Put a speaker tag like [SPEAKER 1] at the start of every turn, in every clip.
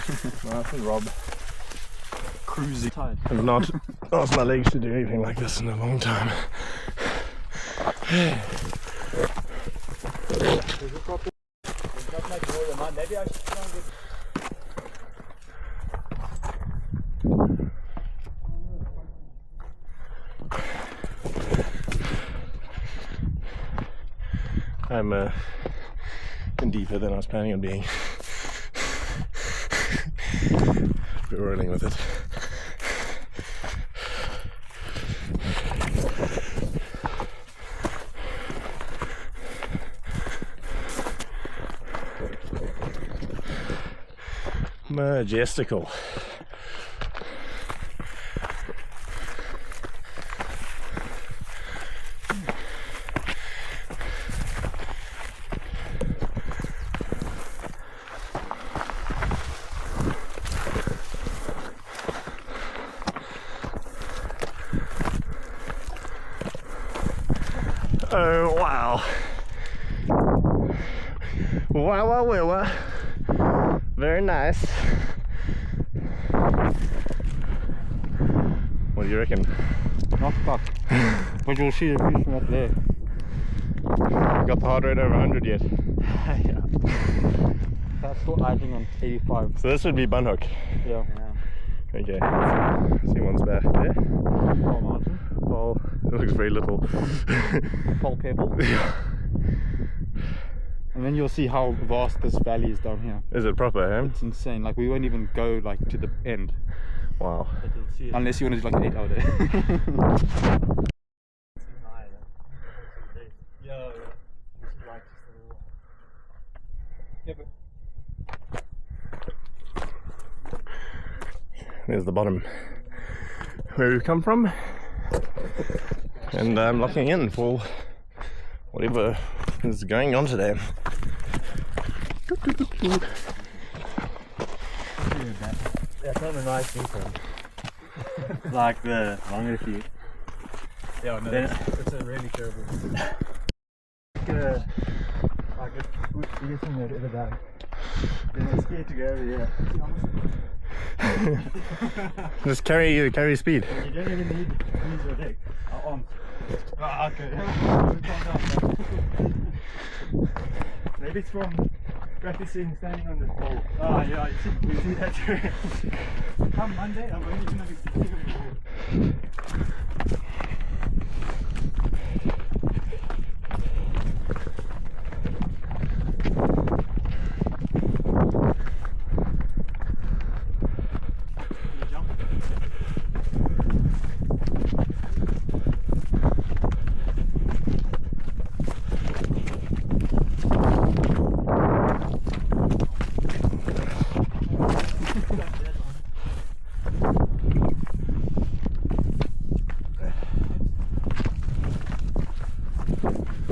[SPEAKER 1] Nice and Rob. Cruising.
[SPEAKER 2] I've not asked my legs to do anything like this in a long time.
[SPEAKER 1] Maybe I should try and get...
[SPEAKER 2] I'm in deeper than I was planning on being. We're rolling with it. Majestical. Oh wow. Wow. Very nice. What do you reckon?
[SPEAKER 1] Not bad. But you'll see the view from up there.
[SPEAKER 2] Got the heart rate over 100 yet?
[SPEAKER 1] Yeah. That's still idling on 85.
[SPEAKER 2] So this would be Bunhook.
[SPEAKER 1] Yeah.
[SPEAKER 2] Okay. See one's back there.
[SPEAKER 1] Pole Mountain.
[SPEAKER 2] Pole. It looks very little.
[SPEAKER 1] Pole Pebble.
[SPEAKER 2] Yeah.
[SPEAKER 1] And then you'll see how vast this valley is down here.
[SPEAKER 2] Is it proper, eh?
[SPEAKER 1] It's insane. Like we won't even go like to the end.
[SPEAKER 2] Wow.
[SPEAKER 1] Unless you want to do like an 8 hour day.
[SPEAKER 2] There's the bottom where we've come from, and I'm locking in for whatever is going on today.
[SPEAKER 1] That's not a nice view. Like the longer view. Yeah, no, it's a really terrible view. Like it's the biggest thing I've ever done. I'm scared to go over here.
[SPEAKER 2] Just carry speed.
[SPEAKER 1] You don't even need your leg. Arms. Ah, okay. Maybe it's from practicing standing on the pole. Ah, yeah, you see that too. Come Monday, I'm only going to be sitting on the pole.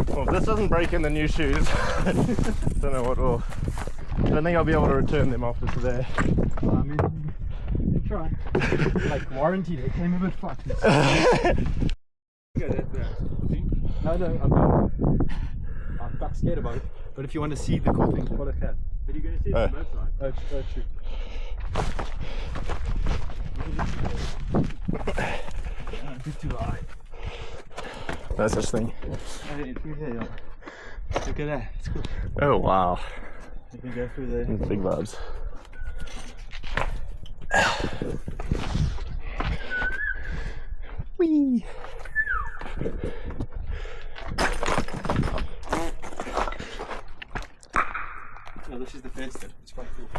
[SPEAKER 2] Well, if this doesn't break in the new shoes, don't know what will. I don't think I'll be able to return them after today.
[SPEAKER 1] I mean, you try. Like warranty, they came a bit fucked. No, I'm not scared about it. But if you want to see the cool thing, what it has. But you're going to see it from both sides. Oh, shoot. It's too high.
[SPEAKER 2] No such thing.
[SPEAKER 1] Look at that, it's cool.
[SPEAKER 2] Oh wow.
[SPEAKER 1] You can go through there.
[SPEAKER 2] Big vibes. Whee!
[SPEAKER 1] Oh, this is the first step. It's quite cool.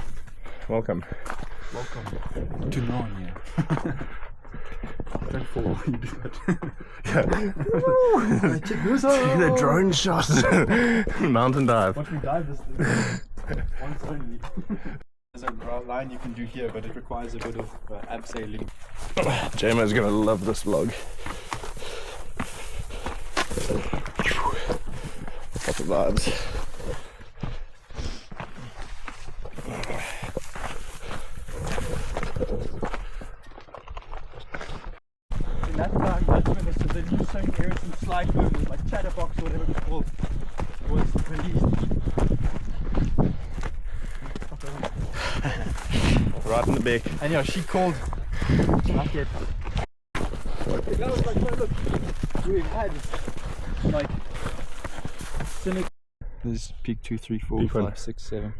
[SPEAKER 2] Welcome.
[SPEAKER 1] Welcome to Narnia. Don't fall while you do that. Check this out.
[SPEAKER 2] The drone shot. Mountain dive.
[SPEAKER 1] Watch me dive this thing. Once only. There's a line you can do here, but it requires a bit of abseiling.
[SPEAKER 2] JMO's gonna love this vlog. Lots of vibes.
[SPEAKER 1] That's when the new song areas and slide movement, like Chatterbox or whatever it's called, was released.
[SPEAKER 2] Right in the back.
[SPEAKER 1] And yeah, she called. Not yet. That was like, look, we've had like this is peak 2, 3, 4,
[SPEAKER 2] Peak
[SPEAKER 1] 5,
[SPEAKER 2] one.
[SPEAKER 1] 6, 7.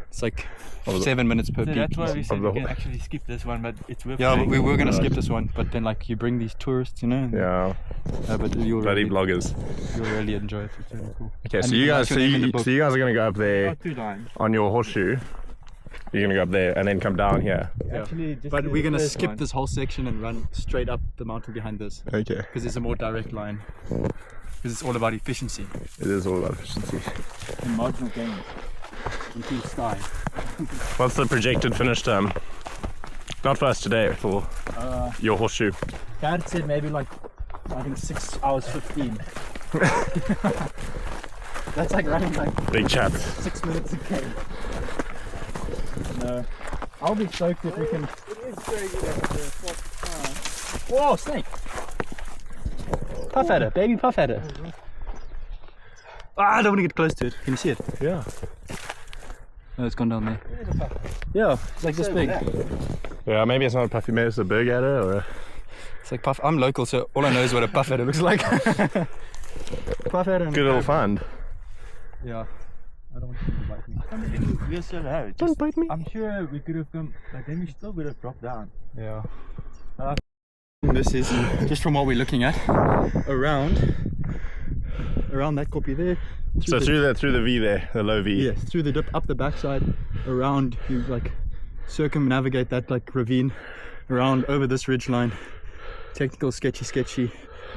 [SPEAKER 1] It's like
[SPEAKER 2] Of the-
[SPEAKER 1] 7 minutes per
[SPEAKER 3] So
[SPEAKER 1] peak.
[SPEAKER 3] that's why we said
[SPEAKER 2] the
[SPEAKER 3] we can
[SPEAKER 2] whole-
[SPEAKER 3] actually skip this one, but it's worth
[SPEAKER 1] Yeah, but
[SPEAKER 3] playing.
[SPEAKER 1] we were gonna
[SPEAKER 2] Right.
[SPEAKER 1] skip this one, but then like you bring these tourists, you know.
[SPEAKER 2] Yeah,
[SPEAKER 1] But you'll
[SPEAKER 2] bloody
[SPEAKER 1] really,
[SPEAKER 2] bloggers.
[SPEAKER 1] you'll really enjoy it. It's really cool.
[SPEAKER 2] Okay, so
[SPEAKER 1] And
[SPEAKER 2] you
[SPEAKER 1] you
[SPEAKER 2] guys,
[SPEAKER 1] write your name in the book.
[SPEAKER 2] so you guys are gonna go up there
[SPEAKER 3] Not 2 lines.
[SPEAKER 2] on your horseshoe. You're gonna go up there and then come down here.
[SPEAKER 1] Yeah.
[SPEAKER 3] Actually, just
[SPEAKER 1] But
[SPEAKER 3] do
[SPEAKER 1] we're
[SPEAKER 3] the
[SPEAKER 1] gonna
[SPEAKER 3] first
[SPEAKER 1] skip
[SPEAKER 3] one.
[SPEAKER 1] this whole section and run straight up the mountain behind this
[SPEAKER 2] Okay.
[SPEAKER 1] because it's a more direct line. Because it's all about efficiency
[SPEAKER 2] It is all about efficiency.
[SPEAKER 1] and marginal gains into the sky.
[SPEAKER 2] What's the projected finish time? Not for us today, for your horseshoe.
[SPEAKER 1] Gert said maybe like I think 6 hours 15. That's like running like
[SPEAKER 2] Big chap.
[SPEAKER 1] 6 minutes a K. No, I'll be stoked if we can.
[SPEAKER 3] It is very good at the 45.
[SPEAKER 1] Whoa, snake! Puff at it, baby, puff at it. Ah, I don't want to get close to it. Can you see it?
[SPEAKER 2] Yeah.
[SPEAKER 1] Oh, it's gone down there. Yeah, it's like this big.
[SPEAKER 2] Yeah, maybe it's not a puffy, maybe it's a big adder or a...
[SPEAKER 1] It's like puff. I'm local, so all I know is what a puff adder looks like. Puff adder.
[SPEAKER 2] Good little find.
[SPEAKER 1] Yeah. I don't want you to bite me.
[SPEAKER 3] I mean, we're so low.
[SPEAKER 2] Don't
[SPEAKER 3] Just,
[SPEAKER 2] bite me.
[SPEAKER 3] I'm sure we could have come, but then we still would have dropped down.
[SPEAKER 1] Yeah. This is just from what we're looking at around that copy there.
[SPEAKER 2] So through the V there, the low V.
[SPEAKER 1] Yes, through the dip, up the backside, around, you like circumnavigate that like ravine, around over this ridge line, technical sketchy,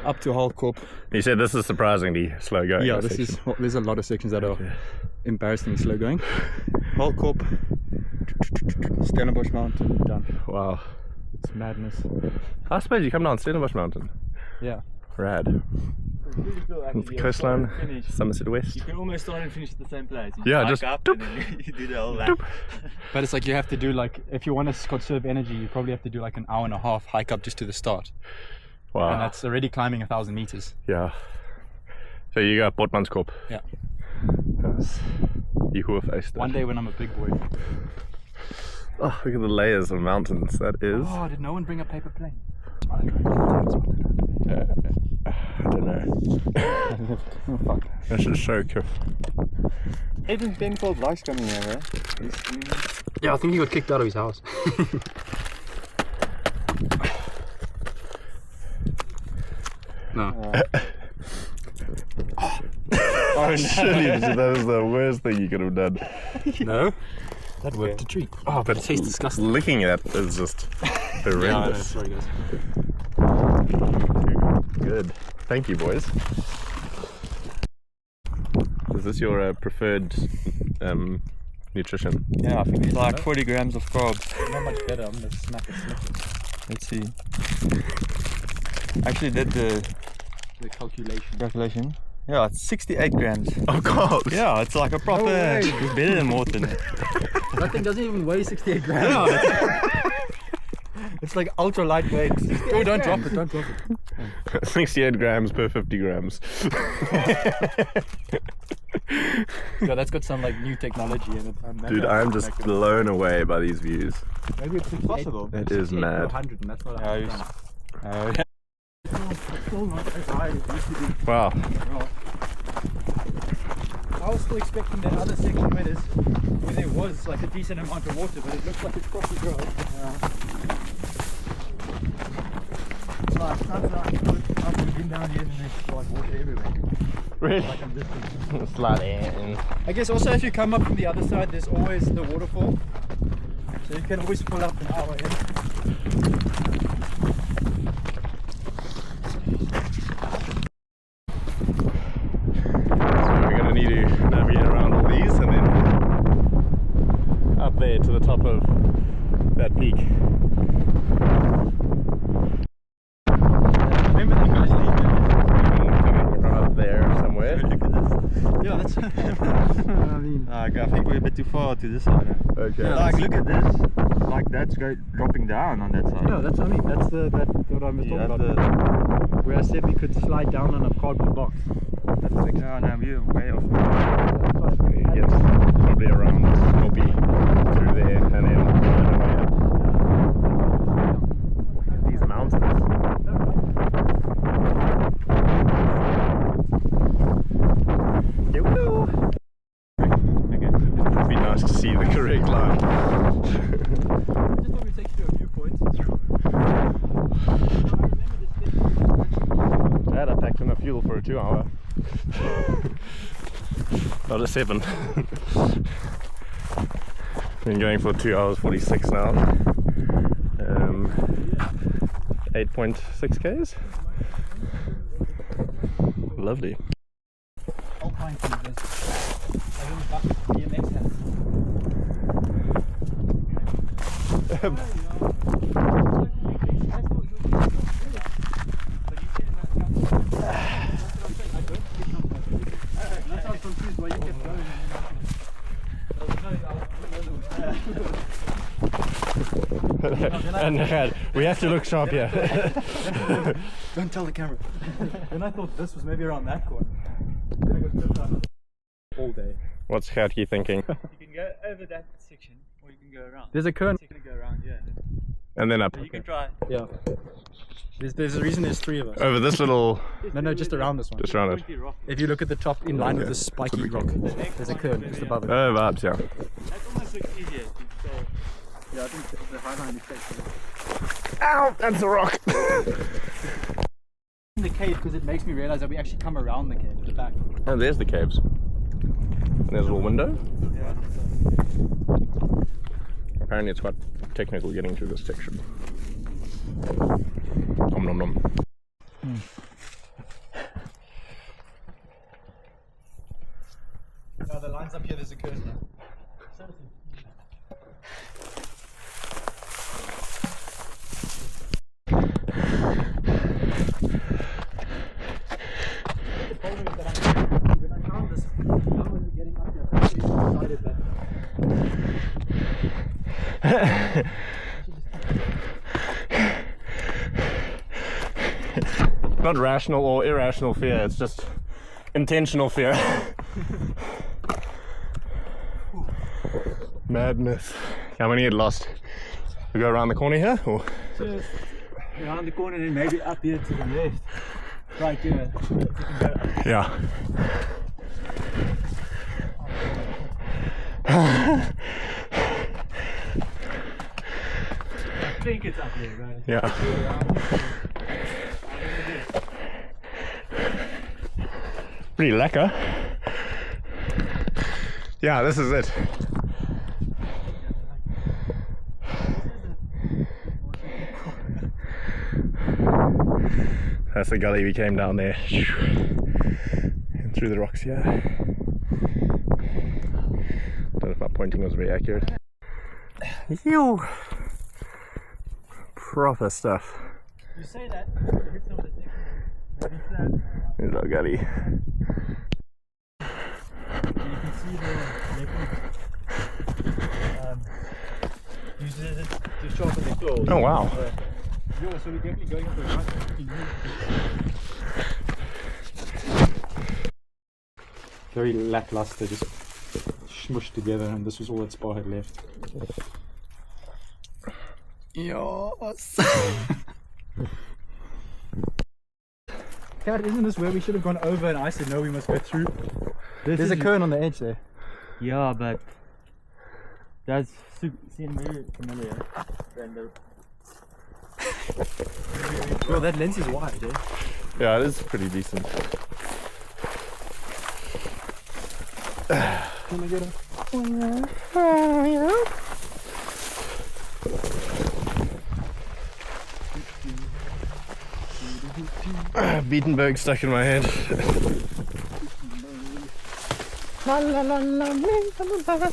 [SPEAKER 1] up to Halkorp.
[SPEAKER 2] You said this is surprisingly slow going.
[SPEAKER 1] Yeah, this is, well, there's a lot of sections that are embarrassingly slow going. Halkorp, Stellenbosch Mountain, done.
[SPEAKER 2] Wow.
[SPEAKER 1] It's madness.
[SPEAKER 2] I suppose you come down Stellenbosch Mountain.
[SPEAKER 1] Yeah.
[SPEAKER 2] Rad.
[SPEAKER 3] It's really cool, actually.
[SPEAKER 2] The coastline,
[SPEAKER 3] You start and finish.
[SPEAKER 2] Somerset West.
[SPEAKER 3] You can almost start and finish at the same place. You
[SPEAKER 2] Yeah,
[SPEAKER 3] hike
[SPEAKER 2] just
[SPEAKER 3] up
[SPEAKER 2] doop,
[SPEAKER 3] and then you do the whole lap.
[SPEAKER 1] But it's like you have to do like, if you want to conserve energy, you probably have to do like an hour and a half hike up just to the start. And
[SPEAKER 2] Wow.
[SPEAKER 1] that's already climbing 1,000 meters.
[SPEAKER 2] Yeah. So you got Botmanskorp.
[SPEAKER 1] Yeah.
[SPEAKER 2] Yes. Die Hoefyster.
[SPEAKER 1] One day when I'm a big boy.
[SPEAKER 2] Oh, look at the layers of mountains. That is.
[SPEAKER 1] Oh, did no one bring a paper plane?
[SPEAKER 2] I don't know.
[SPEAKER 1] Oh, fuck.
[SPEAKER 2] I should show you.
[SPEAKER 3] Even Penfold likes coming here, eh?
[SPEAKER 1] Yeah, I think he got kicked out of his house. No.
[SPEAKER 2] Oh, surely that was the worst thing you could have done.
[SPEAKER 1] No? That worked a treat. Oh, but it tastes disgusting.
[SPEAKER 2] Licking it is just horrendous.
[SPEAKER 1] Sorry guys.
[SPEAKER 2] Good. Thank you, boys. Is this your preferred nutrition?
[SPEAKER 3] Yeah, I think it's like 40 grams of carbs.
[SPEAKER 1] Not much better, I'm gonna snap it.
[SPEAKER 3] Let's see. Actually did the
[SPEAKER 1] The calculation.
[SPEAKER 3] calculation. Yeah, it's 68 grams.
[SPEAKER 2] Oh God!
[SPEAKER 3] Yeah, it's like a proper, it's better than Morton.
[SPEAKER 1] That thing doesn't even weigh 68 grams.
[SPEAKER 3] It's like ultra lightweight.
[SPEAKER 1] Oh, don't drop it, don't drop it.
[SPEAKER 2] 68 grams per 50 grams.
[SPEAKER 1] Yeah, that's got some like new technology in it.
[SPEAKER 2] Dude, I'm just blown away by these views.
[SPEAKER 1] Maybe it's
[SPEAKER 3] possible.
[SPEAKER 2] It is mad.
[SPEAKER 1] 100 and that's not
[SPEAKER 3] Yeah,
[SPEAKER 1] 100
[SPEAKER 3] still not as high as it used to be.
[SPEAKER 2] Wow.
[SPEAKER 1] I was still expecting that other section where there was like a decent amount of water, but it looks like it's properly dry.
[SPEAKER 3] I've been down here and there's like water everywhere.
[SPEAKER 2] Really?
[SPEAKER 3] Like I'm just
[SPEAKER 2] Slightly.
[SPEAKER 1] I guess also if you come up from the other side, there's always the waterfall, so you can always pull up an hour in.
[SPEAKER 2] We're gonna need to navigate around all these and then up there to the top of that peak.
[SPEAKER 1] Remember that guy's leaving?
[SPEAKER 2] Coming up there somewhere.
[SPEAKER 3] look at this.
[SPEAKER 1] Yeah, that's. I mean,
[SPEAKER 3] I think we're a bit too far to this side.
[SPEAKER 2] Okay.
[SPEAKER 1] Yeah.
[SPEAKER 3] Like look at this. Like that's dropping down on that side.
[SPEAKER 1] no, that's what I mean. That's what I was
[SPEAKER 3] Yeah,
[SPEAKER 1] talking about. Where I said we could slide down on a cardboard box. That's the section.
[SPEAKER 3] No, we're way off.
[SPEAKER 2] Yes, probably around Hoppy through there and then be the correct line.
[SPEAKER 1] Just want to take you to a viewpoint.
[SPEAKER 2] Glad I packed enough fuel for a 2 hour. Not a 7. Been going for 2 hours 46 now. 8.6 k's. Lovely.
[SPEAKER 1] Alpine feeders. I really got BMX hats. That's how I was confused why you kept going.
[SPEAKER 2] And we have to look sharp here.
[SPEAKER 1] Don't tell the camera. Then I thought this was maybe around that corner. Then I got flipped out all day.
[SPEAKER 2] What's Gert thinking?
[SPEAKER 4] You can go over that section, or you can go around.
[SPEAKER 1] There's a curve.
[SPEAKER 4] You can go around, yeah.
[SPEAKER 2] And then up.
[SPEAKER 4] So you can try.
[SPEAKER 1] Yeah. There's a reason there's 3 of us.
[SPEAKER 2] Over this little.
[SPEAKER 1] No, just around this one.
[SPEAKER 2] Just around it.
[SPEAKER 1] If you look at the top in line with
[SPEAKER 2] Okay.
[SPEAKER 1] the spiky rock, there's a curve just above it.
[SPEAKER 2] Oh, vibes, yeah.
[SPEAKER 4] That almost looks easier.
[SPEAKER 1] Yeah, I think the high line is safe.
[SPEAKER 2] Ow! That's a rock!
[SPEAKER 1] In the cave, because it makes me realize that we actually come around the cave at the back.
[SPEAKER 2] Oh, there's the caves. And there's a little window.
[SPEAKER 1] Yeah.
[SPEAKER 2] Apparently it's quite technical getting through this section. Nom nom nom.
[SPEAKER 1] No, the lines up here, there's a curve now. The problem is that when I found this, now when we're getting up here, I actually decided that.
[SPEAKER 2] Not rational or irrational fear, it's just intentional fear. Madness. How many had lost? We go around the corner here? Or?
[SPEAKER 4] Just around the corner and maybe up here to the left. Right here. You can go up.
[SPEAKER 2] Yeah.
[SPEAKER 4] I think it's up there, right?
[SPEAKER 2] Yeah. Pretty lekker. Yeah, this is it. That's the gully we came down there. And through the rocks here. Don't know if my pointing was very accurate. Yo! Proper stuff.
[SPEAKER 4] You say that, you hit some of the sections, maybe flat.
[SPEAKER 2] There's our gully.
[SPEAKER 4] You can see the leopard uses it to sharpen the claws.
[SPEAKER 2] Oh wow.
[SPEAKER 1] Yeah, so we're definitely going up the right. Very lackluster, just smushed together, and this was all that Spa had left. Yes. Kat, isn't this where we should have gone over and I said no, we must go through? There's a curve on the edge there.
[SPEAKER 4] Yeah, but that's seem very familiar. And
[SPEAKER 1] Well, that lens is wide, eh?
[SPEAKER 2] Yeah, it is pretty decent.
[SPEAKER 1] Can I get a...
[SPEAKER 2] Beatenberg stuck in my head. La la la la la.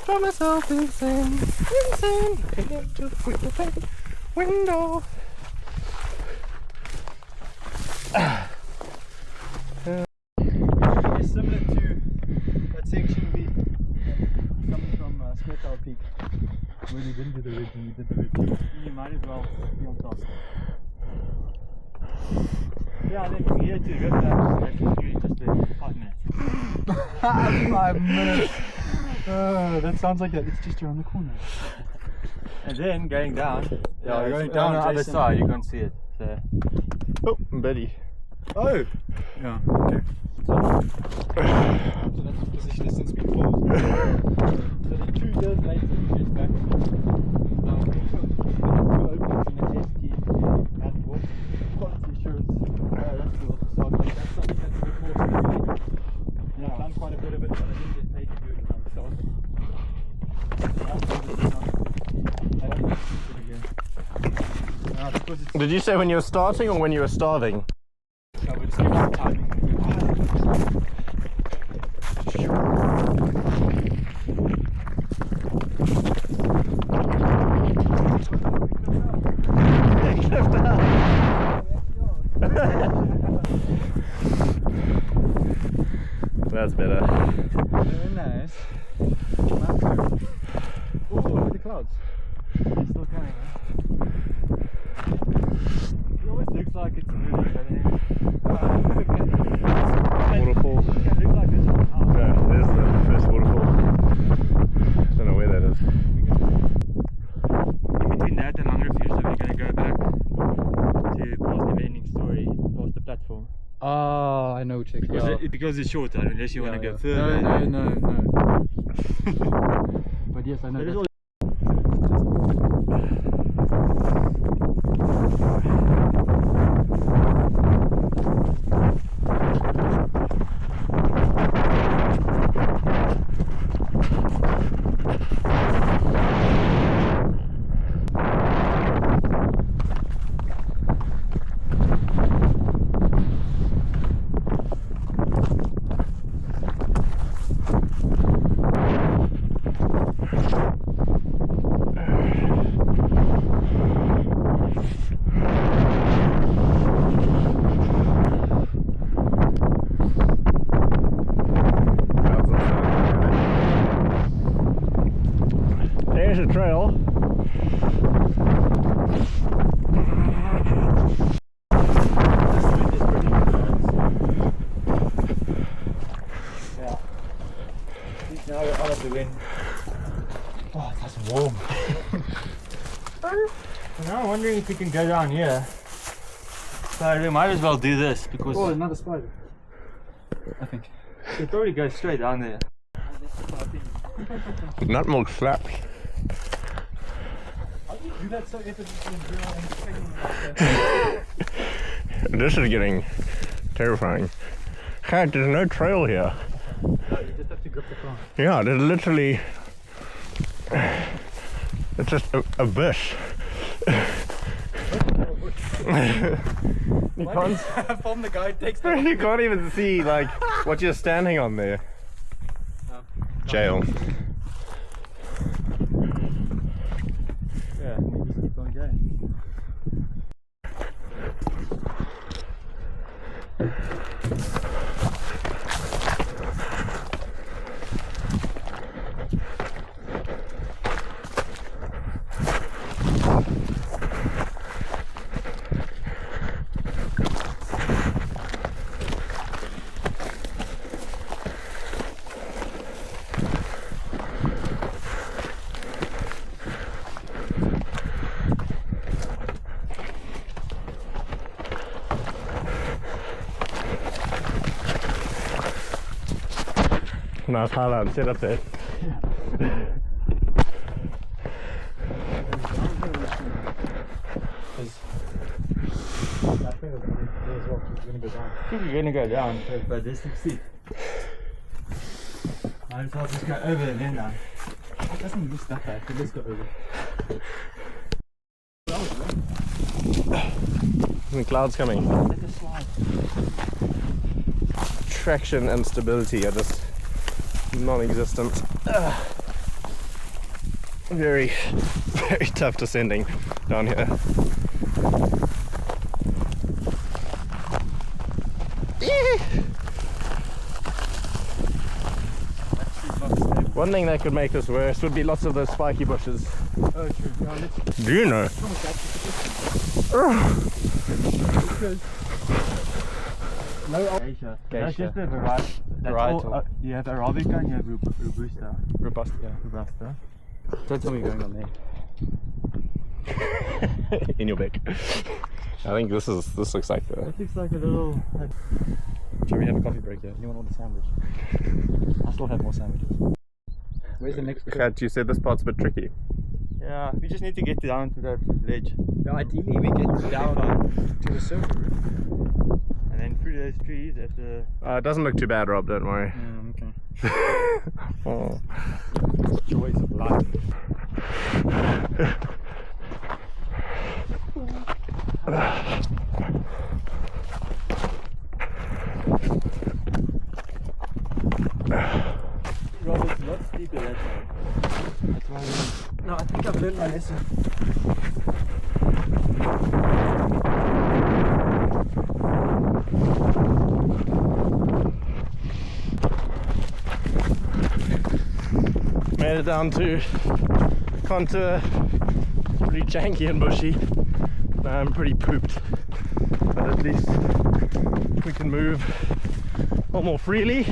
[SPEAKER 2] Draw myself insane, insane. Head to the window.
[SPEAKER 1] It's similar to that section we coming from Smithtown Peak. When we didn't do the ridge and we did the ridge.
[SPEAKER 4] you might as well be on top. Yeah, I think from here to River that's usually just a 5 minutes.
[SPEAKER 1] 5 minutes. That sounds like that. It's just around the corner.
[SPEAKER 4] And then going down,
[SPEAKER 1] Yeah,
[SPEAKER 4] you're
[SPEAKER 1] going
[SPEAKER 4] going
[SPEAKER 1] down,
[SPEAKER 4] down on the other
[SPEAKER 1] Jason.
[SPEAKER 4] side, you can't see it. So
[SPEAKER 2] Oh, Betty.
[SPEAKER 1] Oh! Yeah, okay. So that's the position distance before.
[SPEAKER 4] So then 2 years later, we get back. Now, we have 2 openings in the test team at work. Quality assurance. That's cool. So that's something that's a bit more stimulating. Yeah, I've done quite a bit of it, but I didn't get paid to do it when I was starting. I don't think it's again. Because it's
[SPEAKER 2] Did you say when you were starting or when you were starving?
[SPEAKER 1] no, we're just giving it timing.
[SPEAKER 2] That's better.
[SPEAKER 1] Very nice. Oh, look at the clouds. They're still coming, huh? It always looks like it's moving, but then
[SPEAKER 2] Waterfall.
[SPEAKER 1] it can look like this one. Oh.
[SPEAKER 2] Yeah, there's the first waterfall. Don't know where that is.
[SPEAKER 3] In between that and Langreview, so we're going to go back to past the ending story, past the platform.
[SPEAKER 1] Ah, I know which exit.
[SPEAKER 3] Because it's shorter, unless you want to go further.
[SPEAKER 1] No. But yes, I know that.
[SPEAKER 2] There's a trail.
[SPEAKER 4] now we're out of the wind. Oh, that's warm.
[SPEAKER 3] Now I'm wondering if we can go down here. So we might as well do this because
[SPEAKER 4] Oh, another spider.
[SPEAKER 1] I think.
[SPEAKER 3] we'll probably go straight down there.
[SPEAKER 2] Nutmeg slaps.
[SPEAKER 4] How do you do that so effortlessly and training?
[SPEAKER 2] This is getting terrifying. Heck, there's no trail here.
[SPEAKER 4] No, you just have to grip the plant.
[SPEAKER 2] Yeah, there's literally... It's just a bush. You can't,
[SPEAKER 1] From the guy takes the
[SPEAKER 2] you can't even see like what you're standing on there. Jail.
[SPEAKER 1] Yeah, and you just keep on going.
[SPEAKER 2] Nice highlight set up there.
[SPEAKER 3] I think we're gonna go down, but this looks steep. Might as well just go over and then down.
[SPEAKER 1] It doesn't look that bad, but let's go over.
[SPEAKER 2] The clouds coming.
[SPEAKER 1] Let it slide.
[SPEAKER 2] Traction and stability are just non-existent. Very, very tough descending down here. One thing that could make this worse would be lots of those spiky bushes.
[SPEAKER 1] Oh, true. Yeah, let's
[SPEAKER 2] Do you know?
[SPEAKER 3] Asia. That's just a variety.
[SPEAKER 1] Varietal.
[SPEAKER 3] You have Arabica and you have Robusta.
[SPEAKER 1] robust, yeah.
[SPEAKER 3] Robusta.
[SPEAKER 1] Don't tell me you're going on there.
[SPEAKER 2] In your beak. I think this looks like the.
[SPEAKER 1] It looks like a little. Shall we have a coffee break here? Anyone want a sandwich? I still have more sandwiches. Where's the next?
[SPEAKER 2] Gert, you said this part's a bit tricky.
[SPEAKER 3] Yeah, we just need to get down to that ledge.
[SPEAKER 1] No, ideally we get down to the surface.
[SPEAKER 3] And then through those trees at the...
[SPEAKER 2] It doesn't look too bad, Rob, don't worry.
[SPEAKER 1] Okay.
[SPEAKER 2] Oh.
[SPEAKER 1] Joys of life.
[SPEAKER 4] Rob, it's not steeper that way. No, I think I've learned my lesson.
[SPEAKER 2] Made it down to contour, pretty janky and bushy. Now I'm pretty pooped, but at least we can move a lot more freely.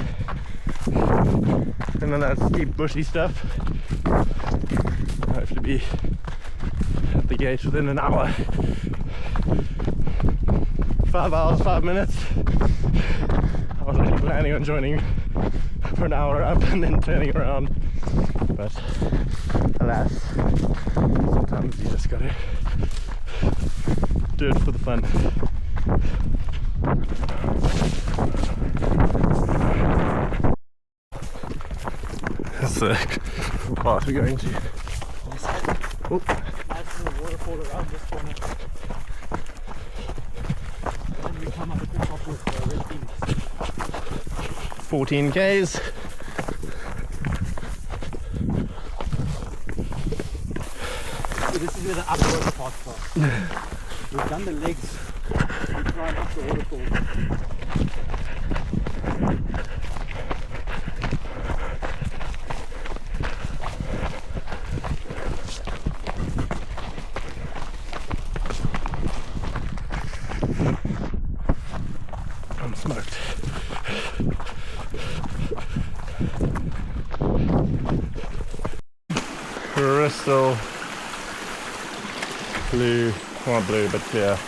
[SPEAKER 2] And then that steep bushy stuff, I have to be at the gate within an hour. 5 hours, 5 minutes. I was actually planning on joining for an hour up and then turning around, but alas, sometimes you just gotta do it for the fun. That's the part we're going to. Oh.
[SPEAKER 4] That's the waterfall around this corner. And then we come up at the top with the red beans.
[SPEAKER 2] 14 Ks.
[SPEAKER 4] So this is where the upwater part starts. We've done the legs. We climb up the waterfall.
[SPEAKER 2] I'm smoked. Crystal blue, not blue but clear.